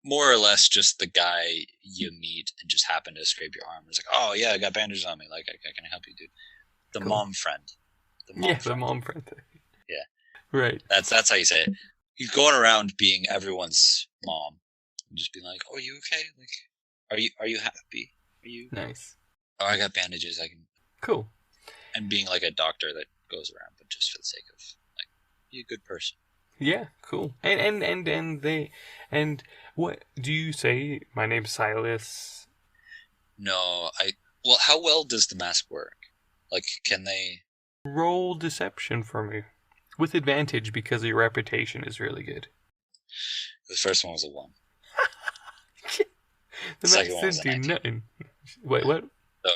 more or less just the guy you meet and just happen to scrape your arm. It's oh yeah, I got bandages on me. I can help you, dude. The cool. Mom friend. The mom friend. Yeah. Right. That's how you say it. He's going around being everyone's mom and just being like, "Oh, are you okay? Are you happy? Are you nice? Oh, I got bandages. I can." Cool. And being a doctor that goes around, but just for the sake of be a good person. Yeah, cool. And what do you say? My name's Silas. No, well, how well does the mask work? Can they roll deception for me with advantage because your reputation is really good? The first one was a 1. The second math one was didn't a do 19. nothing. Wait, what? So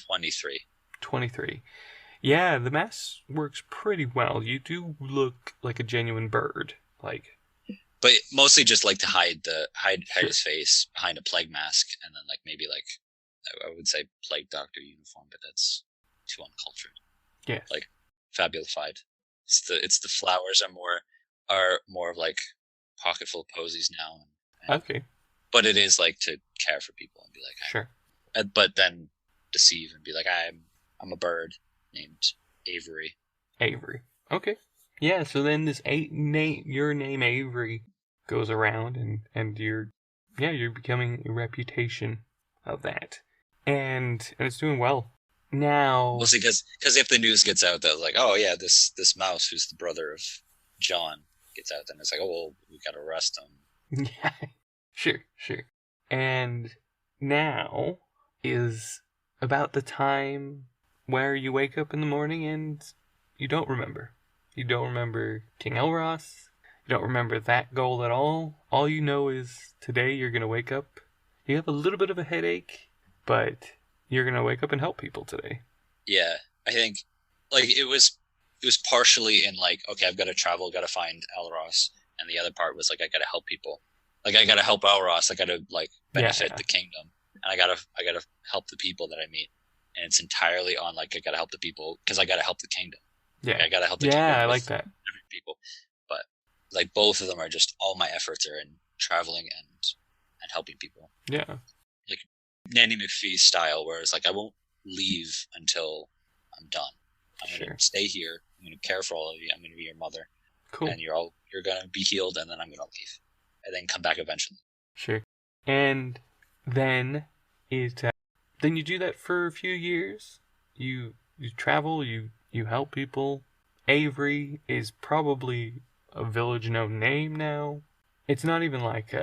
23. 23. Yeah, the math works pretty well. You do look like a genuine bird. Like, But mostly just like to hide Sure. his face behind a plague mask, and then like maybe like I would say plague doctor uniform, but that's too uncultured. yes. Like fabulified. It's the flowers are more of like pocketful of posies now, Okay, but it is like to care for people and be like, sure. but then deceive and be like, I'm a bird named Avery. Avery. Okay. Yeah, so then this your name Avery goes around, and you're becoming a reputation of that, and it's doing well. Now, Mostly because if the news gets out that like, oh yeah, this mouse who's the brother of John gets out, then it's like, oh well, we gotta arrest him. yeah, sure. And now is about the time where you wake up in the morning and you don't remember. You don't remember King Elros. You don't remember that goal at all. All you know is today you're going to wake up. You have a little bit of a headache, but you're going to wake up and help people today. Yeah, I think like it was partially in like, okay, I've got to travel, got to find Elros, and the other part was like I got to help people. Like I got to help Elros, I got to like benefit the kingdom, and I got to help the people that I meet. And it's entirely on like I got to help the people because I got to help the kingdom. Yeah, like, I got to help the kingdom. Yeah, I like that. People, but like both of them are just all my efforts are in traveling and helping people. Yeah, like Nanny McPhee style, where it's like I won't leave until I'm done. I'm going to stay here. I'm going to care for all of you. I'm going to be your mother. Cool. And you're going to be healed, and then I'm going to leave, and then come back eventually. Sure. And then then you do that for a few years. You travel. You help people. Avery is probably a village known name now. It's not even like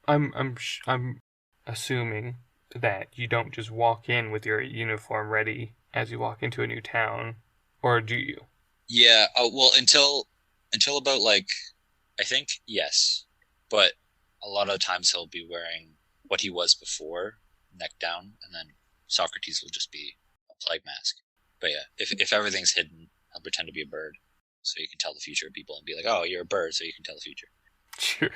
I'm assuming that you don't just walk in with your uniform ready as you walk into a new town, or do you? Yeah. Well, until about like, I think yes, but a lot of times he'll be wearing what he was before, neck down, and then Socrates will just be a plague mask. But yeah, if everything's hidden, I'll pretend to be a bird, so you can tell the future of people and be like, oh, you're a bird, so you can tell the future. Sure.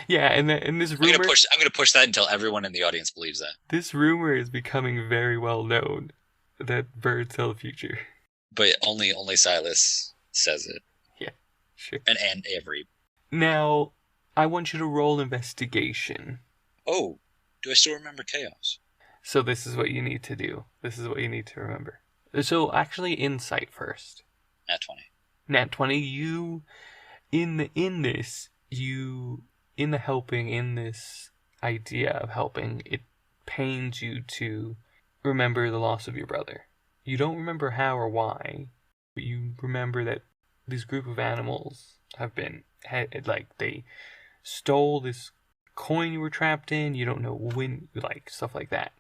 Yeah, and this rumor. I'm gonna push that until everyone in the audience believes that. This rumor is becoming very well known that birds tell the future. But only Silas says it. Yeah, sure. And Avery. Now, I want you to roll investigation. Oh, do I still remember chaos? So this is what you need to do. This is what you need to remember. So actually, insight first. Nat 20. Nat 20. You in the helping, in this idea of helping, it pains you to remember the loss of your brother. You don't remember how or why, but you remember that this group of animals they stole this coin you were trapped in. You don't know when, like stuff like that.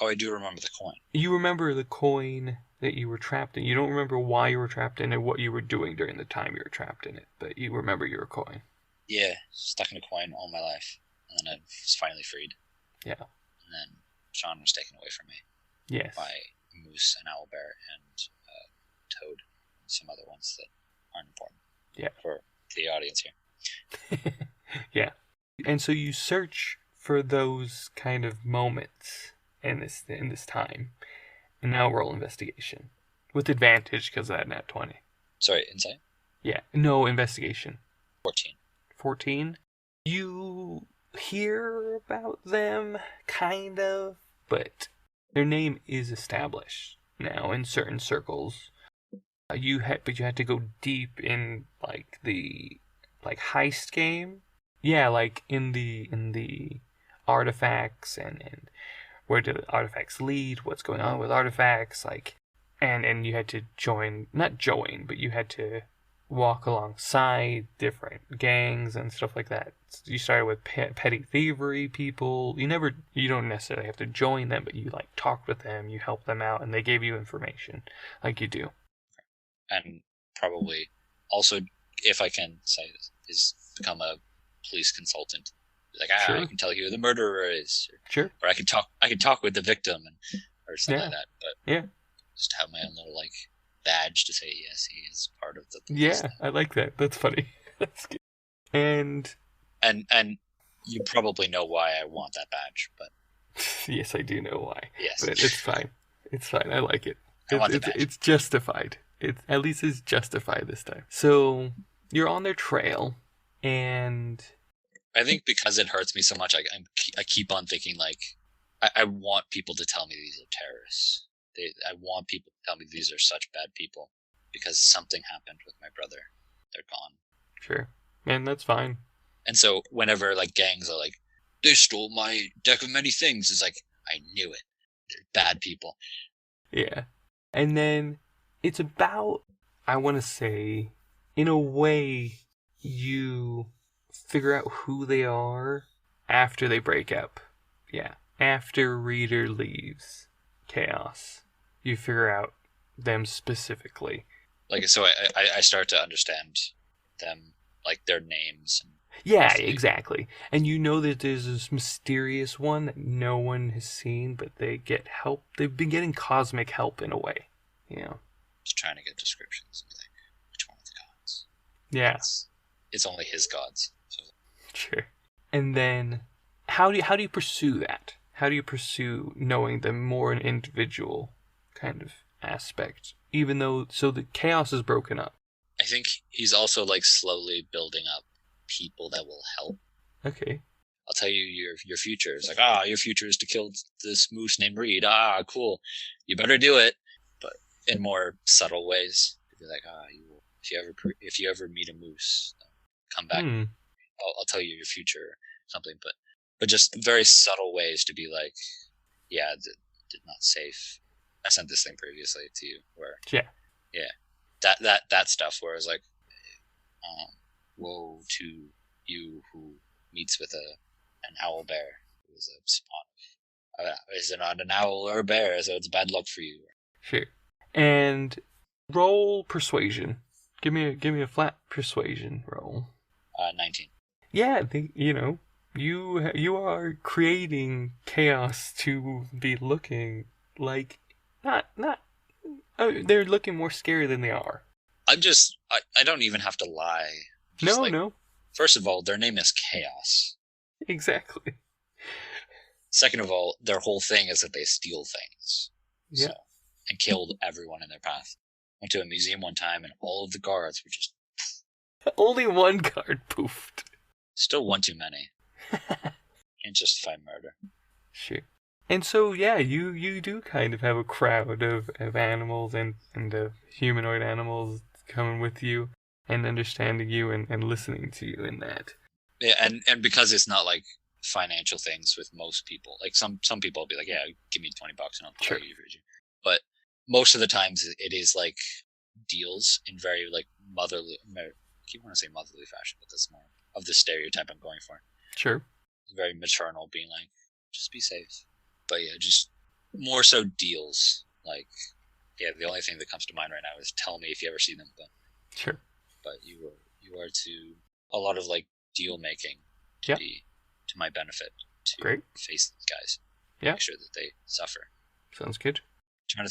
Oh, I do remember the coin. You remember the coin that you were trapped in. You don't remember why you were trapped in it, what you were doing during the time you were trapped in it, but you remember your coin. Yeah, stuck in a coin all my life, and then I was finally freed. Yeah. And then John was taken away from me. Yes. By Moose and Owlbear and Toad and some other ones that aren't important. Yeah. For the audience here. Yeah. And so you search for those kind of moments in this time. And now roll investigation. With advantage because of that nat 20. Sorry, insight? Yeah. No, investigation. 14. 14. You hear about them, kind of, but their name is established now in certain circles. You had to go deep in like the heist game. Yeah, like in the artifacts and where do the artifacts lead? What's going on with artifacts? Like, and you had to not join, but you had to walk alongside different gangs and stuff like that. You started with petty thievery people. You don't necessarily have to join them, but you like talked with them, you helped them out, and they gave you information, like you do. And probably also, if I can say this, is become a police consultant Like, Sure. I can tell you who the murderer is. Sure. Or I can talk with the victim or something like that. But Yeah. just have my own little like badge to say yes, he is part of the police. Yeah, I like that. That's funny. That's good. And you probably know why I want that badge, but yes, I do know why. yes, But it's fine. It's fine. I like it. I want the badge. It's justified. At least it's justified this time. So you're on their trail, and I think because it hurts me so much, I keep on thinking like I want people to tell me these are terrorists. I want people to tell me these are such bad people because something happened with my brother. They're gone. Sure, man, that's fine. And so whenever like gangs are like, they stole my deck of many things, it's like I knew it. They're bad people. Yeah, and then it's about, I want to say, in a way, you figure out who they are after they break up. Yeah, after Reader leaves Chaos, you figure out them specifically. Like, so I start to understand them, like their names. Yeah, exactly. And you know that there's this mysterious one that no one has seen, but they get help. They've been getting cosmic help in a way. You know? Just trying to get descriptions of like which one of the gods. Yeah. It's only his gods. So. Sure. And then how do you pursue that? How do you pursue knowing them more an individual kind of aspect? Even though, so the chaos is broken up. I think he's also like slowly building up people that will help. Okay. I'll tell you your future. It's like, your future is to kill this moose named Reed. Cool. You better do it. But in more subtle ways. Be like, if you ever meet a moose, come back. I'll tell you your future or something. But just very subtle ways to be like, yeah, did not safe. I sent this thing previously to you where that stuff where it's like, woe to you who meets with an owl bear who is a spawn. Is it not an owl or a bear? So it's bad luck for you. Sure. And roll persuasion. Give me a flat persuasion roll. 19. Yeah, you are creating chaos to be looking like they're looking more scary than they are. I don't even have to lie. No. First of all, their name is Chaos. Exactly. Second of all, their whole thing is that they steal things. Yeah. So, and killed everyone in their path. Went to a museum one time and all of the guards were just... Only one guard poofed. Still one too many. Can't justify murder. Sure. And so, yeah, you do kind of have a crowd of animals and of humanoid animals coming with you and understanding you and listening to you in that. Yeah, and because it's not like financial things with most people. Like some people will be like, yeah, give me $20 and I'll tell you. But most of the times it is like deals in very like motherly, I keep wanting to say motherly fashion, but that's more of the stereotype I'm going for. Sure. Very maternal, being like, just be safe. But yeah, just more so deals. Like, yeah, the only thing that comes to mind right now is tell me if you ever see them. But sure. But you are to a lot of like deal making to be to my benefit to face these guys. Yeah. Make sure that they suffer. Sounds good. I'm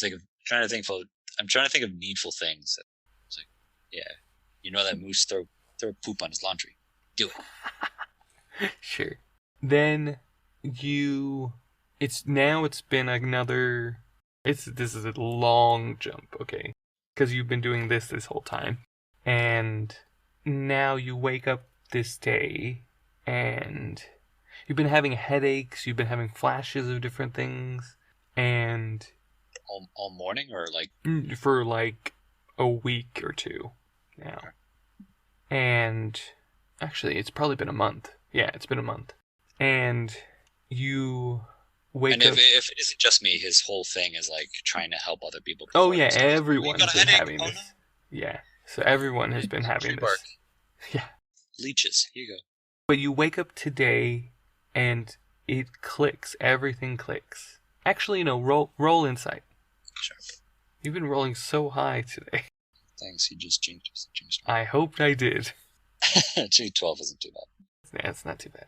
trying to think of needful things. It's like, yeah, you know that moose throw poop on his laundry. Do it. Sure. Then it's been another. This is a long jump, okay? Because you've been doing this whole time, and now you wake up this day, and you've been having headaches. You've been having flashes of different things, and all morning or like for like a week or two now. Okay. And actually, it's probably been a month. Yeah, it's been a month. And you wake up. And if it isn't just me, his whole thing is like trying to help other people. Oh yeah, everyone's been having this. No. Yeah, so everyone has been having this. Bark. Yeah. Leeches. Here you go. But you wake up today, and it clicks. Everything clicks. Actually, no. Roll insight. Sure. You've been rolling so high today. Thanks. You just jinxed me. I hoped I did. Actually, 12 isn't too bad. Yeah, it's not too bad.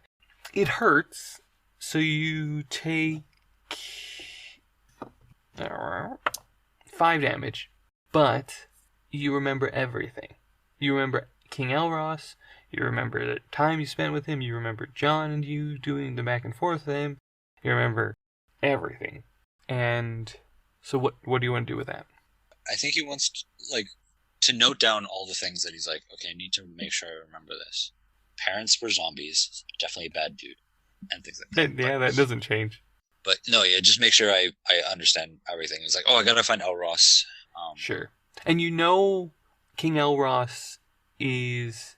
It hurts, so you take 5 damage, but you remember everything. You remember King Elros, you remember the time you spent with him, you remember John and you doing the back and forth with him, you remember everything. And so what do you want to do with that? I think he wants to note down all the things that he's like, okay, I need to make sure I remember this. Parents were zombies, definitely a bad dude, and things like that. Yeah, that doesn't change. But no, yeah, just make sure I understand everything. It's like, oh, I gotta find Elros. Sure. And you know King Elros is,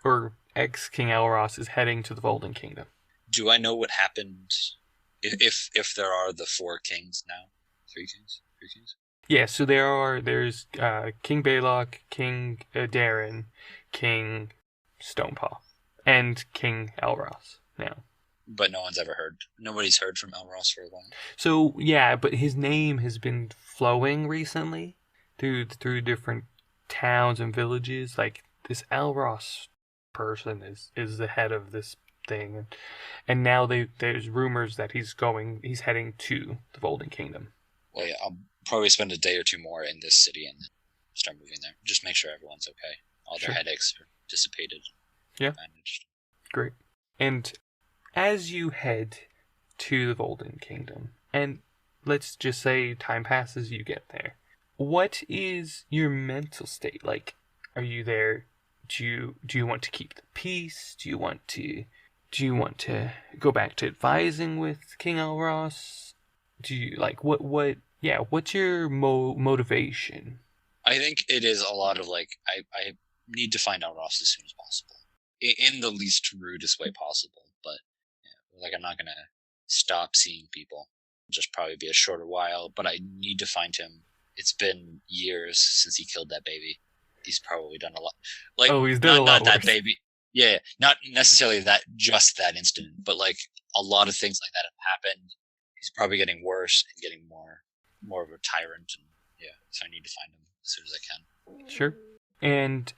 or ex-King Elros is heading to the Volden Kingdom. Do I know what happened if there are the 4 kings now? 3 kings? 3 kings? Yeah, so there's King Balok, King Darren, King Stonepaw, and King Elros now. But nobody's heard from Elros for a while. So, yeah, but his name has been flowing recently through different towns and villages. Like, this Elros person is the head of this thing. And now there's rumors that he's heading to the Volden Kingdom. Well, yeah, I'll probably spend a day or 2 more in this city and then start moving there. Just make sure everyone's okay. All their headaches are dissipated. Yeah. Managed. Great. And as you head to the Volden Kingdom, and let's just say time passes, you get there. What is your mental state? Like, are you there? Do you want to keep the peace? Do you want to go back to advising with King Elros? Do you like what? Yeah, what's your motivation? I think it is a lot of like I need to find Elros as soon as possible, in the least rudest way possible. But yeah, like I'm not gonna stop seeing people. It'll just probably be a shorter while. But I need to find him. It's been years since he killed that baby. He's probably done a lot. Like, he's done a lot not that worse. baby. Yeah, not necessarily that incident, but like a lot of things like that have happened. He's probably getting worse and getting more of a tyrant, and yeah, so I need to find him as soon as I can. Sure. And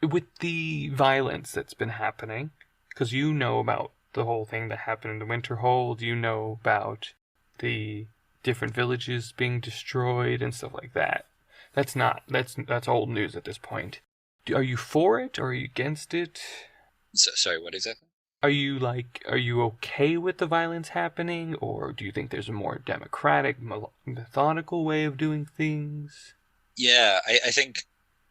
with the violence that's been happening, because you know about the whole thing that happened in the Winterhold, you know about the different villages being destroyed and stuff like that. That's old news at this point. Are you for it or are you against it? So, sorry, what exactly? Are you okay with the violence happening, or do you think there's a more democratic, methodical way of doing things? Yeah, I think,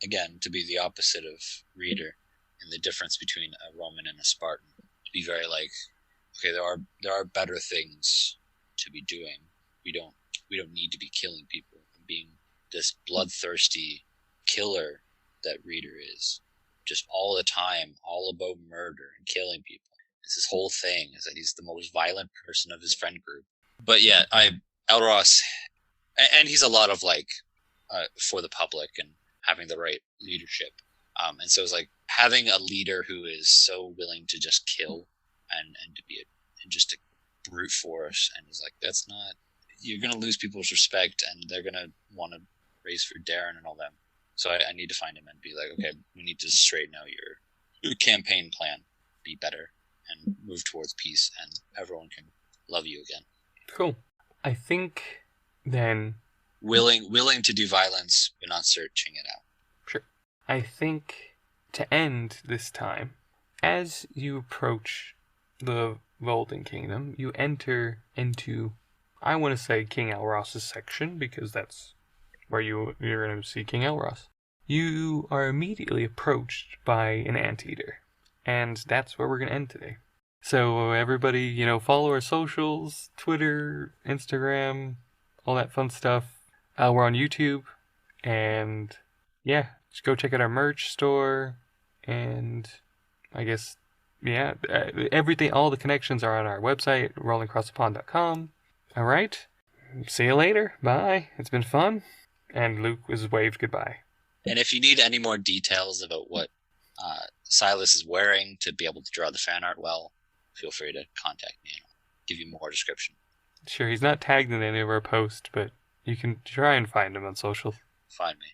again, to be the opposite of Reader, and the difference between a Roman and a Spartan, to be very like, okay, there are better things to be doing. We don't need to be killing people and being this bloodthirsty killer that Reader is, just all the time, all about murder and killing people. It's his whole thing is that he's the most violent person of his friend group. But yeah, Elros, and he's a lot of like for the public and having the right leadership. And so it's like having a leader who is so willing to just kill and to be just a brute force, and is like, that's not, you're gonna lose people's respect, and they're gonna want to raise for Darren and all them. So I need to find him and be like, okay, we need to straighten out your campaign plan, be better, and move towards peace, and everyone can love you again. Cool. I think then willing to do violence, but not searching it out. Sure. I think to end this time, as you approach the Volden Kingdom, you enter into, I want to say, King Elros' section, because that's where you're going to see King Elros. You are immediately approached by an anteater, and that's where we're going to end today. So everybody, follow our socials, Twitter, Instagram, all that fun stuff. We're on YouTube, and yeah, just go check out our merch store, and I guess, yeah, everything, all the connections are on our website, rollingacrossthepond.com. All right, see you later. Bye. It's been fun. And Luke was waved goodbye. And if you need any more details about what Silas is wearing to be able to draw the fan art well, feel free to contact me and I'll give you more description. Sure, he's not tagged in any of our posts, but you can try and find him on social. Find me.